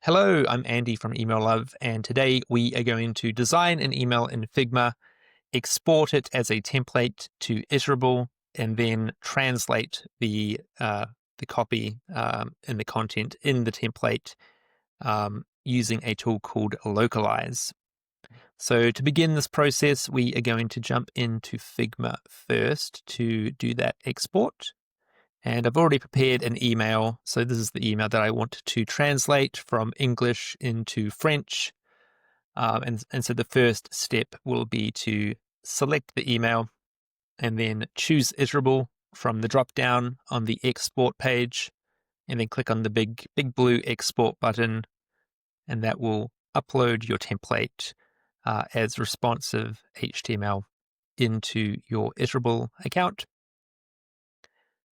Hello, I'm Andy from Email Love, and today we are going to design an email in Figma, export it as a template to Iterable, and then translate the copy and the content in the template using a tool called Lokalise. So to begin this process, we are going to jump into Figma first to do that export. And I've already prepared an email. So this is the email that I want to translate from English into French. And so the first step will be to select the email and then choose Iterable from the drop down on the export page, and then click on the big blue export button, and that will upload your template as responsive HTML into your Iterable account.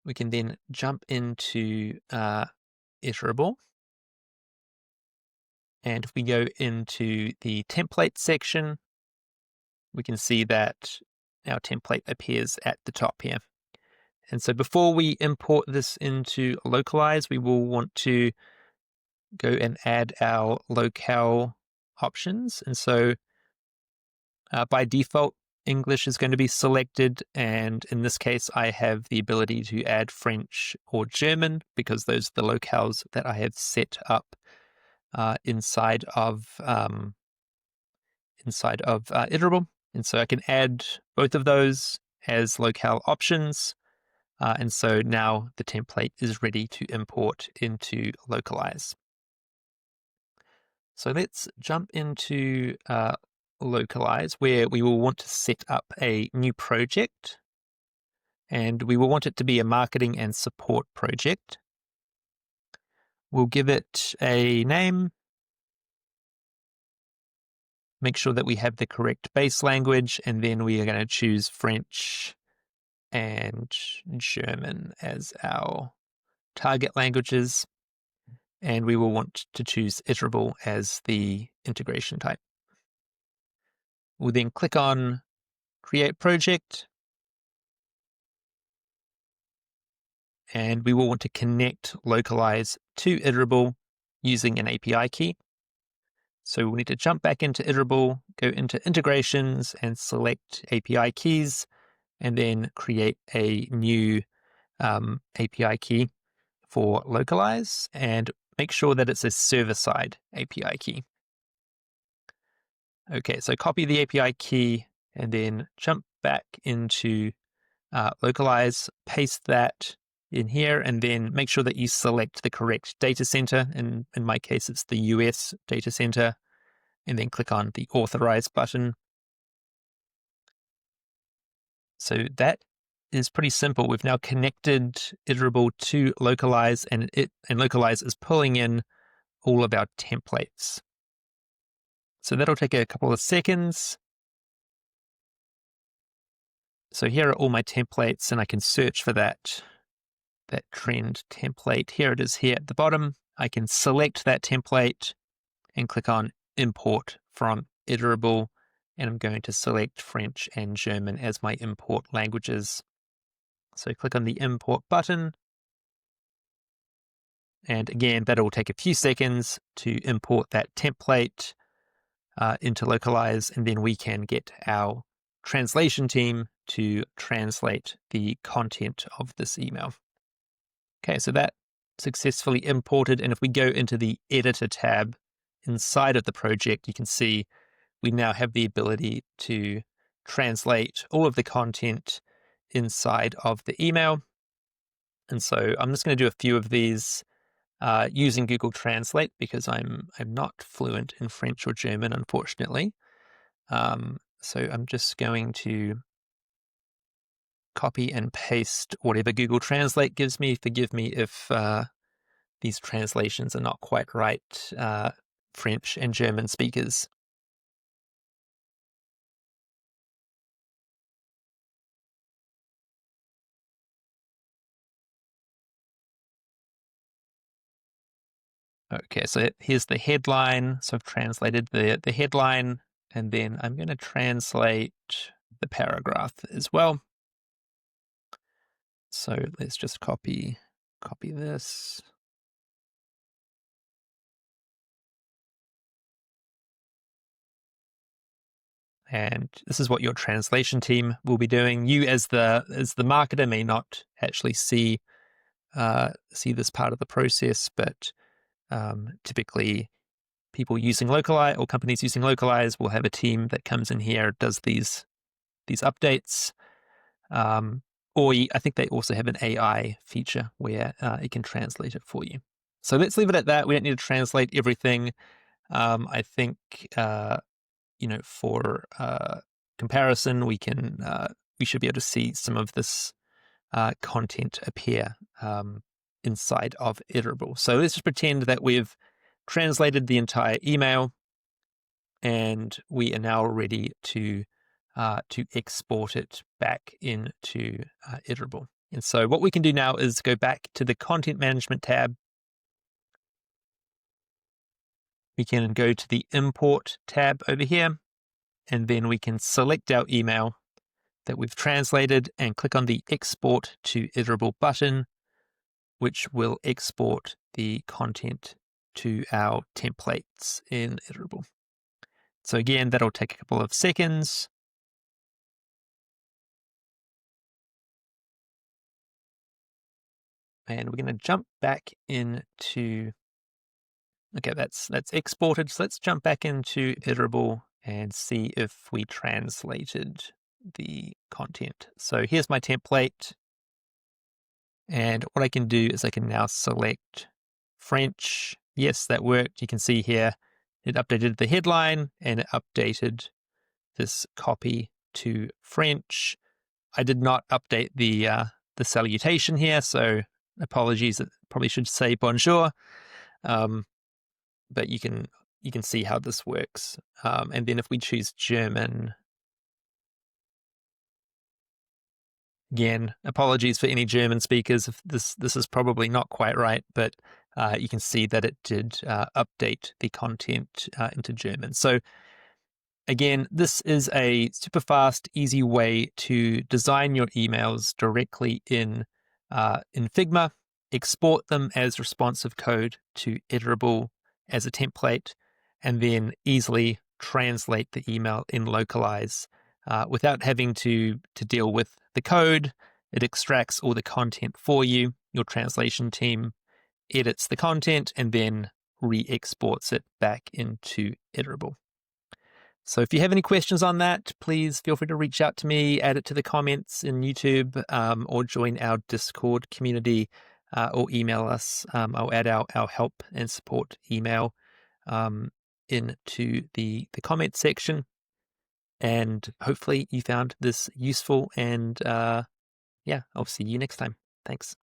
We can then jump into Iterable. And if we go into the template section, we can see that our template appears at the top here. And so before we import this into Lokalise, we will want to go and add our locale options. And so by default, English is going to be selected, and in this case I have the ability to add French or German because those are the locales that I have set up inside of Iterable. And so I can add both of those as locale options, and so now the template is ready to import into Lokalise. So let's jump into Lokalise, where we will want to set up a new project, and we will want it to be a marketing and support project. We'll give it a name, make sure that we have the correct base language, and then we are going to choose French and German as our target languages, and we will want to choose Iterable as the integration type. We'll then click on Create Project, and we will want to connect Lokalise to Iterable using an API key. So we need to jump back into Iterable, go into Integrations, and select API keys, and then create a new API key for Lokalise, and make sure that it's a server-side API key. Okay, so copy the API key and then jump back into Lokalise, paste that in here, and then make sure that you select the correct data center. In my case, it's the US data center, and then click on the Authorize button. So that is pretty simple. We've now connected Iterable to Lokalise, and Lokalise is pulling in all of our templates. So that'll take a couple of seconds. So here are all my templates, and I can search for that trend template. Here it is here at the bottom. I can select that template and click on Import from Iterable, and I'm going to select French and German as my import languages. So click on the Import button, and again, that will take a few seconds to import that template into Lokalise, and then we can get our translation team to translate the content of this email. Okay, so that successfully imported, and if we go into the Editor tab inside of the project, you can see we now have the ability to translate all of the content inside of the email. And so I'm just going to do a few of these using Google Translate because I'm not fluent in French or German, unfortunately. So I'm just going to copy and paste whatever Google Translate gives me. Forgive me if these translations are not quite right, French and German speakers. Okay, so here's the headline. So I've translated the headline, and then I'm going to translate the paragraph as well. So let's just copy this. And this is what your translation team will be doing. You as the marketer may not actually see this part of the process, but typically people using Lokalise or companies using Lokalise will have a team that comes in here, does these updates. I think they also have an AI feature where it can translate it for you. So let's leave it at that. We don't need to translate everything. I think for comparison, we should be able to see some of this content appear inside of Iterable. So let's just pretend that we've translated the entire email, and we are now ready to export it back into Iterable. And so what we can do now is go back to the Content Management tab. We can go to the Import tab over here, and then we can select our email that we've translated and click on the Export to Iterable button, which will export the content to our templates in Iterable. So again, that'll take a couple of seconds. And we're going to jump back into, okay, that's exported. So let's jump back into Iterable and see if we translated the content. So here's my template. And what I can do is I can now select French. Yes, that worked. You can see here it updated the headline and it updated this copy to French. I did not update the salutation here, so apologies. It probably should say bonjour, but you can see how this works. And then if we choose German, again, apologies for any German speakers. If this is probably not quite right, but you can see that it did update the content into German. So again, this is a super fast, easy way to design your emails directly in Figma, export them as responsive code to Iterable as a template, and then easily translate the email in Lokalise without having to deal with the code. It extracts all the content for you. Your translation team edits the content and then re-exports it back into Iterable. So if you have any questions on that, please feel free to reach out to me, add it to the comments in YouTube, or join our Discord community, or email us. I'll add our help and support email into the comment section. And hopefully you found this useful, and I'll see you next time. Thanks.